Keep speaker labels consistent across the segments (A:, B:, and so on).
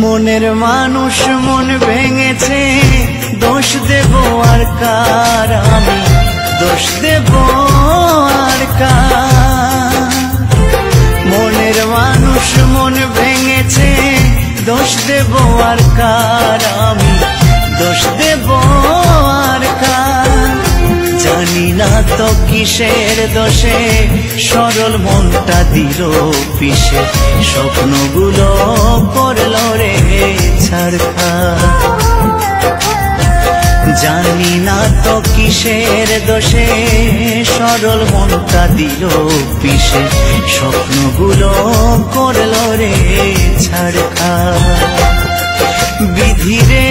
A: মনের মানুষ মন ভেঙেছে, দোষ দেব আর কার, আমি দোষ দেব আর কার। মনের মানুষ মন ভেঙেছে, দোষ দেব আর কার, আমি দোষ দেব আর কার। জানি না তো কিসের দোষে সরল মনটা দিল পিষে, স্বপ্নগুলো করলো রে ছারখার। জানি না তো কিসের দোষে সরল মনটা দিল পিষে, স্বপ্নগুলো করলো রে ছারখার। বিধিরে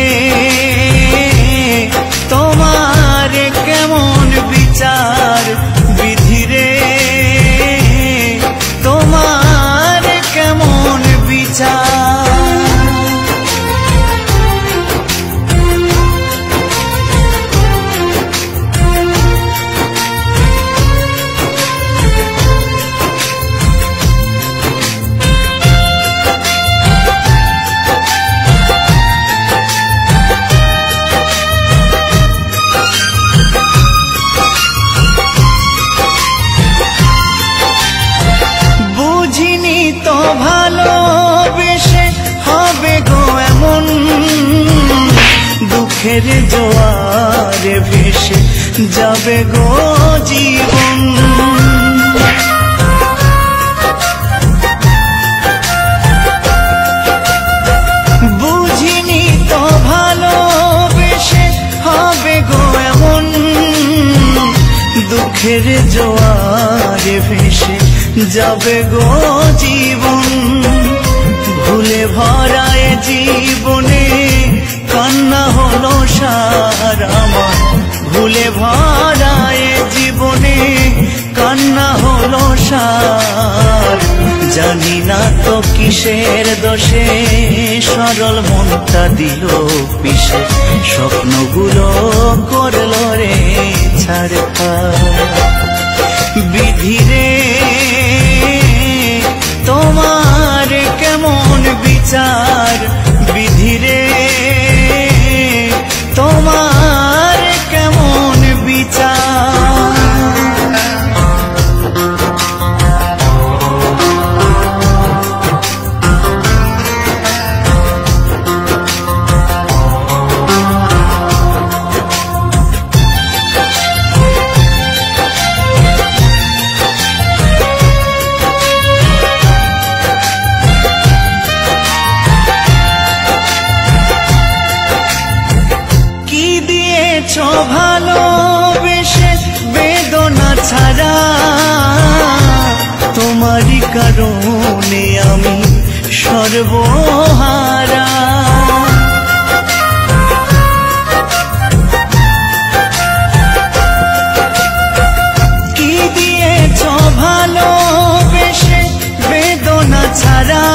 A: তোমার কেমন বিচার, বিধিরে তোমার কেমন বিচার। ভালোবেসে হবে গো এমন, দুঃখের জোয়ারে ভেসে যাবে গো জীবন। বুঝিনি তো ভালোবেসে হবে গো এমন, দুঃখের জোয়ারে ভেসে যাবে গো জীবন। ভুলে ভরায় জীবনে কান্না হলো সার আমার, ভুলে ভরায় জীবনে কান্না হলো সার। জানি না তো কিসের দোষে সরল মনটা দিল পিষে, স্বপ্নগুলো করলো রে ছারখার। বিধিরে তোমার কেমন বিচার, বিধিরে তোমার কেমন বিচার। ভালোবেসে বেদনা ছাড়া, তোমারই কারণে আমি সর্বহারা। কি দিয়েছ ভালোবেসে বেদনা ছাড়া,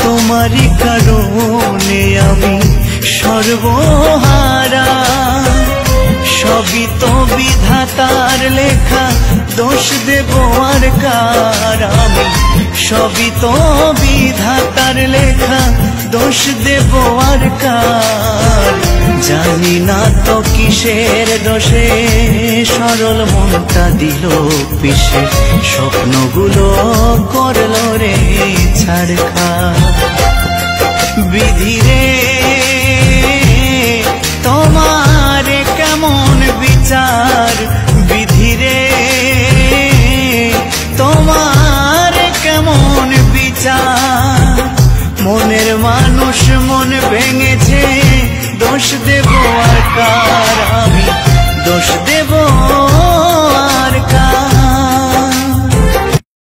A: তোমারই কারণে আমি সর্বহারা। সবই তো বিধাতার লেখা, দোষ দেব আর কার, আমি সবই তো বিধাতার লেখা, দোষ দেব আর কার। জানি না তো কিসের দোষে সরল মনটা দিল পিষে, স্বপ্নগুলো করলো রে ছারখার। বিধিরে তোমার কেমন বিচার, বিধিরে তোমার কেমন বিচার। মনের মানুষ মন ভেঙেছে, দোষ দেব আর কার।